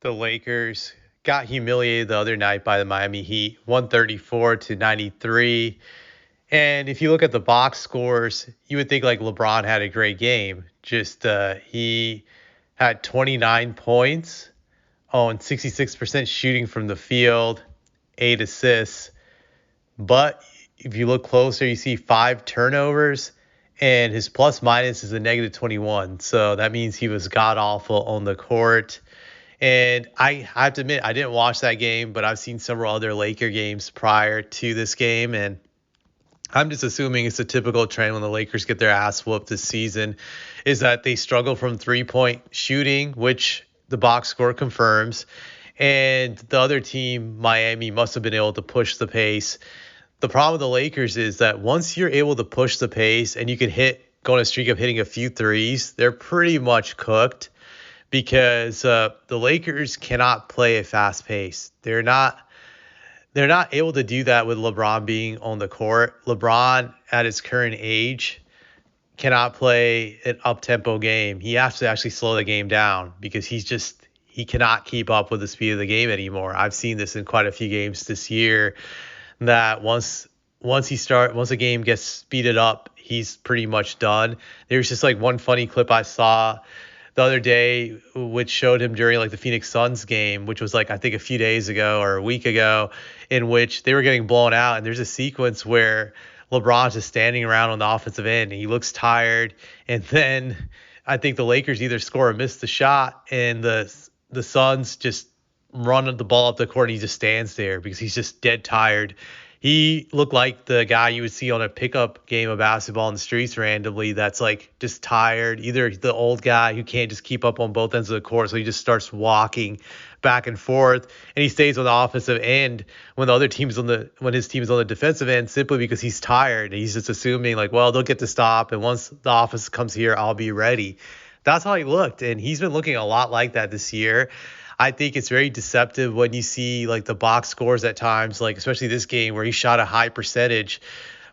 The Lakers got humiliated the other night by the Miami Heat, 134-93. And if you look at the box scores, you would think like LeBron had a great game. Just he had 29 points on 66% shooting from the field, 8 assists. But if you look closer, you see 5 turnovers, and his plus minus is a negative 21. So that means he was god awful on the court. And I have to admit, I didn't watch that game, but I've seen several other Laker games prior to this game. And I'm just assuming it's a typical trend when the Lakers get their ass whooped this season, is that they struggle from 3-point shooting, which the box score confirms. And the other team, Miami, must have been able to push the pace. The problem with the Lakers is that once you're able to push the pace and you can go on a streak of hitting a few threes, they're pretty much cooked because the Lakers cannot play a fast pace. They're not able to do that with LeBron being on the court. LeBron, at his current age, cannot play an up-tempo game. He has to actually slow the game down because he cannot keep up with the speed of the game anymore. I've seen this in quite a few games this year that once a game gets speeded up, he's pretty much done. There's just like one funny clip I saw the other day, which showed him during like the Phoenix Suns game, which was like I think a few days ago or a week ago, in which they were getting blown out. And there's a sequence where LeBron's just standing around on the offensive end and he looks tired. And then I think the Lakers either score or miss the shot, and the Suns just run the ball up the court and he just stands there because he's just dead tired. He looked like the guy you would see on a pickup game of basketball in the streets randomly that's like just tired, either the old guy who can't just keep up on both ends of the court, so he just starts walking back and forth, and he stays on the offensive end when his team is on the defensive end, simply because he's tired. He's just assuming like, well, they'll get to stop, and once the offense comes here, I'll be ready. That's how he looked, and he's been looking a lot like that this year. I think it's very deceptive when you see like the box scores at times, like especially this game where he shot a high percentage.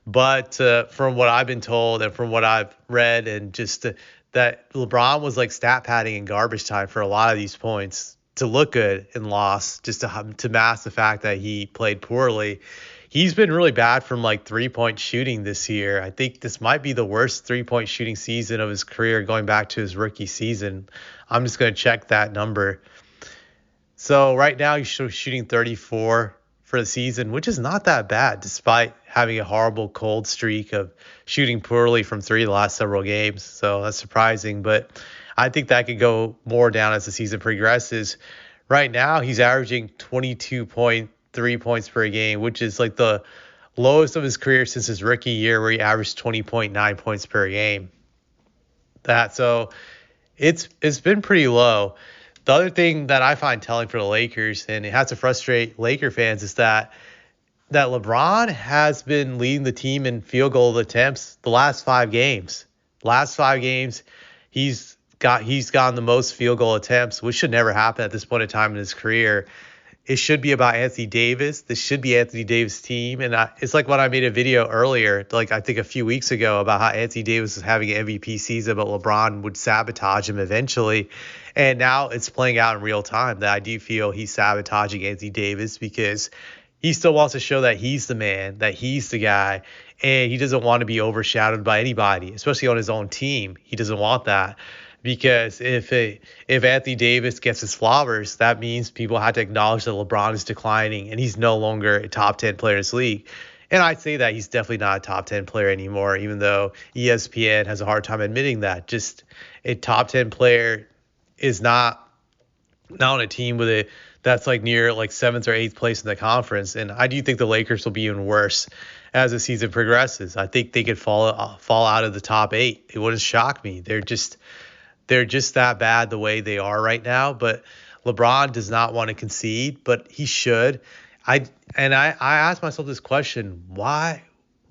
But from what I've been told and from what I've read, and just that LeBron was like stat padding in garbage time for a lot of these points to look good in loss, just to mask the fact that he played poorly. He's been really bad from like 3-point shooting this year. I think this might be the worst 3-point shooting season of his career going back to his rookie season. I'm just going to check that number. So right now he's shooting 34 for the season, which is not that bad, despite having a horrible cold streak of shooting poorly from three the last several games. So that's surprising, but I think that could go more down as the season progresses. Right now he's averaging 22.3 points per game, which is like the lowest of his career since his rookie year, where he averaged 20.9 points per game. So it's been pretty low. The other thing that I find telling for the Lakers, and it has to frustrate Laker fans, is that LeBron has been leading the team in field goal attempts the last 5 games. Last 5 games, he's gotten the most field goal attempts, which should never happen at this point in time in his career. It should be about Anthony Davis. This should be Anthony Davis' team. And it's like when I made a video earlier, like I think a few weeks ago, about how Anthony Davis was having an MVP season, but LeBron would sabotage him eventually. And now it's playing out in real time that I do feel he's sabotaging Anthony Davis, because he still wants to show that he's the man, that he's the guy, and he doesn't want to be overshadowed by anybody, especially on his own team. He doesn't want that. Because if Anthony Davis gets his flowers, that means people have to acknowledge that LeBron is declining and he's no longer a top 10 player in this league. And I'd say that he's definitely not a top 10 player anymore, even though ESPN has a hard time admitting that. Just a top 10 player is not on a team that's like near like 7th or 8th place in the conference. And I do think the Lakers will be even worse as the season progresses. I think they could fall out of the top 8. It wouldn't shock me. They're just that bad the way they are right now. But LeBron does not want to concede, but he should. I asked myself this question: why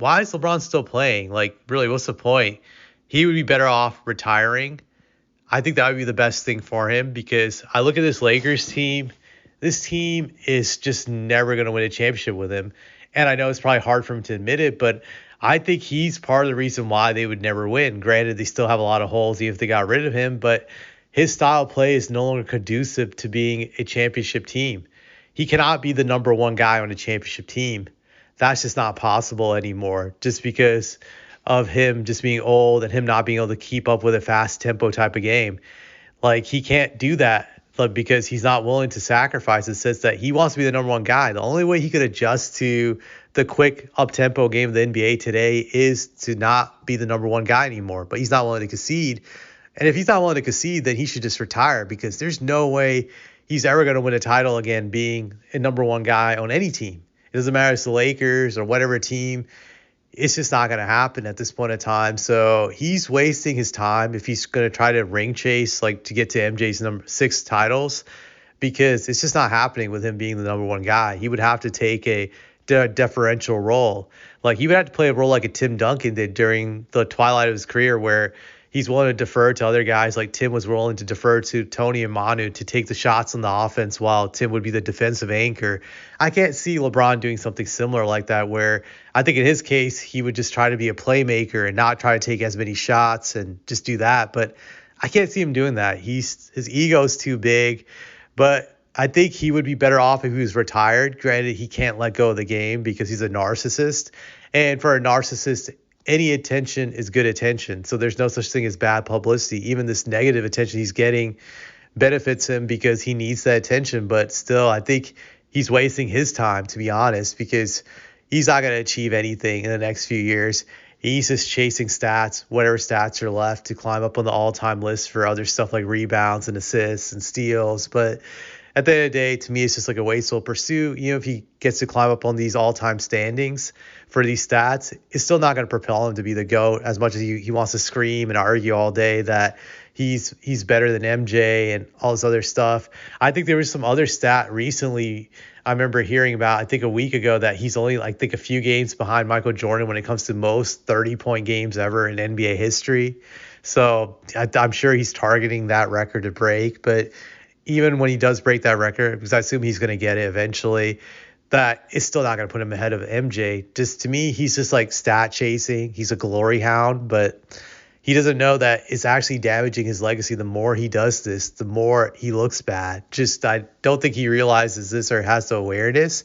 is LeBron still playing? Like, really, what's the point? He would be better off retiring. I think that would be the best thing for him, because I look at this Lakers team. This team is just never going to win a championship with him. And I know it's probably hard for him to admit it, but I think he's part of the reason why they would never win. Granted, they still have a lot of holes even if they got rid of him, but his style of play is no longer conducive to being a championship team. He cannot be the number one guy on a championship team. That's just not possible anymore, just because of him just being old and him not being able to keep up with a fast tempo type of game. Like, he can't do that, like, because he's not willing to sacrifice. It says that he wants to be the number one guy. The only way he could adjust to the quick up tempo game of the NBA today is to not be the number one guy anymore. But he's not willing to concede. And if he's not willing to concede, then he should just retire, because there's no way he's ever going to win a title again being a number one guy on any team. It doesn't matter if it's the Lakers or whatever team. It's just not going to happen at this point in time. So he's wasting his time if he's going to try to ring chase, like, to get to MJ's number 6 titles, because it's just not happening with him being the number one guy. He would have to take a deferential role. Like, he would have to play a role like a Tim Duncan did during the twilight of his career, where he's willing to defer to other guys. Like, Tim was willing to defer to Tony and Manu to take the shots on the offense while Tim would be the defensive anchor. I can't see LeBron doing something similar like that, where I think in his case, he would just try to be a playmaker and not try to take as many shots and just do that. But I can't see him doing that. His ego is too big. But I think he would be better off if he was retired. Granted, he can't let go of the game because he's a narcissist. And for a narcissist, any attention is good attention. So there's no such thing as bad publicity. Even this negative attention he's getting benefits him because he needs that attention. But still, I think he's wasting his time, to be honest, because he's not going to achieve anything in the next few years. He's just chasing stats, whatever stats are left, to climb up on the all-time list for other stuff like rebounds and assists and steals. But at the end of the day, to me, it's just like a wasteful pursuit. If he gets to climb up on these all-time standings for these stats, it's still not going to propel him to be the GOAT, as much as he wants to scream and argue all day that he's better than MJ and all this other stuff. I think there was some other stat recently I remember hearing about, I think a week ago, that he's only, I think, a few games behind Michael Jordan when it comes to most 30-point games ever in NBA history. So I'm sure he's targeting that record to break. But even when he does break that record, because I assume he's going to get it eventually, that is still not going to put him ahead of MJ. Just to me, he's just like stat chasing. He's a glory hound, but he doesn't know that it's actually damaging his legacy. The more he does this, the more he looks bad. I don't think he realizes this or has the awareness.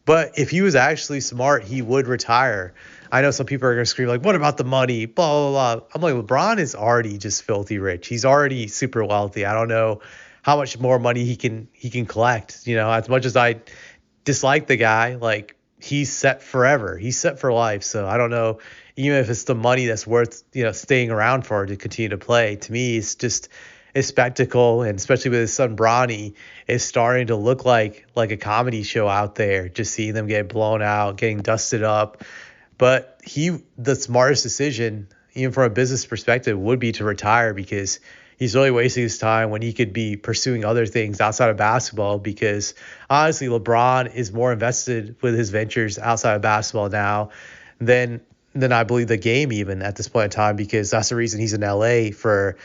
But if he was actually smart, he would retire. I know some people are going to scream, like, what about the money? Blah, blah, blah. I'm like, LeBron is already just filthy rich. He's already super wealthy. I don't know how much more money he can collect. As much as I dislike the guy, like, he's set forever. He's set for life. So I don't know, even if it's the money that's worth, staying around for to continue to play. To me, it's just a spectacle, and especially with his son Bronny, it's starting to look like a comedy show out there. Just seeing them get blown out, getting dusted up. But the smartest decision, even from a business perspective, would be to retire, because he's really wasting his time when he could be pursuing other things outside of basketball. Because honestly, LeBron is more invested with his ventures outside of basketball now than I believe the game even at this point in time, because that's the reason he's in LA for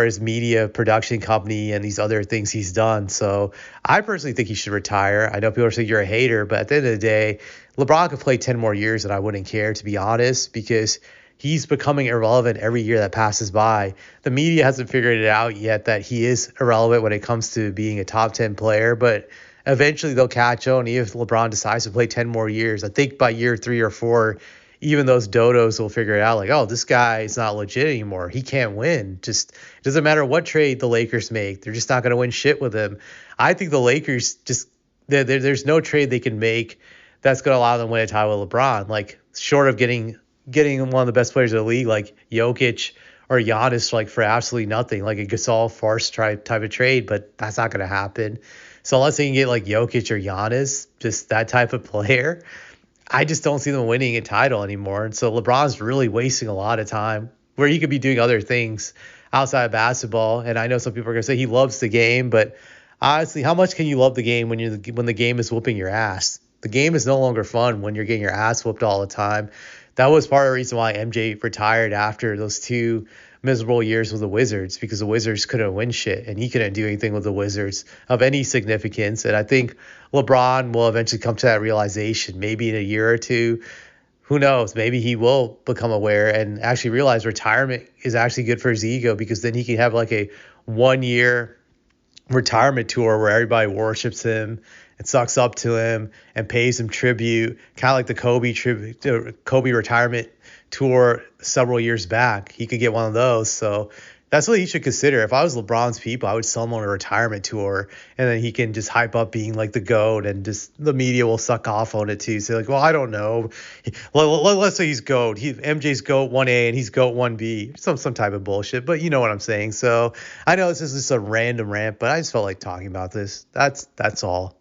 his media production company and these other things he's done. So I personally think he should retire. I know people are saying you're a hater, but at the end of the day, LeBron could play 10 more years and I wouldn't care, to be honest, because he's becoming irrelevant every year that passes by. The media hasn't figured it out yet that he is irrelevant when it comes to being a top 10 player, but eventually they'll catch on. Even if LeBron decides to play 10 more years, I think by year 3 or 4, even those dodos will figure it out, like, oh, this guy is not legit anymore. He can't win. Just it doesn't matter what trade the Lakers make. They're just not going to win shit with him. I think the Lakers there's no trade they can make that's going to allow them to win a title with LeBron. Like, short of getting one of the best players in the league, like Jokic or Giannis, like, for absolutely nothing, like a Gasol farce type of trade, but that's not going to happen. So unless they can get like Jokic or Giannis, just that type of player, I just don't see them winning a title anymore. And so LeBron's really wasting a lot of time where he could be doing other things outside of basketball. And I know some people are going to say he loves the game, but honestly, how much can you love the game when the game is whooping your ass? The game is no longer fun when you're getting your ass whooped all the time. That was part of the reason why MJ retired after those 2 miserable years with the Wizards, because the Wizards couldn't win shit and he couldn't do anything with the Wizards of any significance. And I think LeBron will eventually come to that realization, maybe in a year or 2. Who knows? Maybe he will become aware and actually realize retirement is actually good for his ego, because then he can have like a 1 year retirement tour where everybody worships him and sucks up to him and pays him tribute, kind of like the Kobe retirement tour several years back. He could get one of those. So that's what he should consider. If I was LeBron's people, I would sell him on a retirement tour, and then he can just hype up being like the GOAT, and just the media will suck off on it too. Say like, well, I don't know. Let's say he's GOAT. MJ's GOAT 1A and he's GOAT 1B. Some type of bullshit, but you know what I'm saying. So I know this is just a random rant, but I just felt like talking about this. That's all.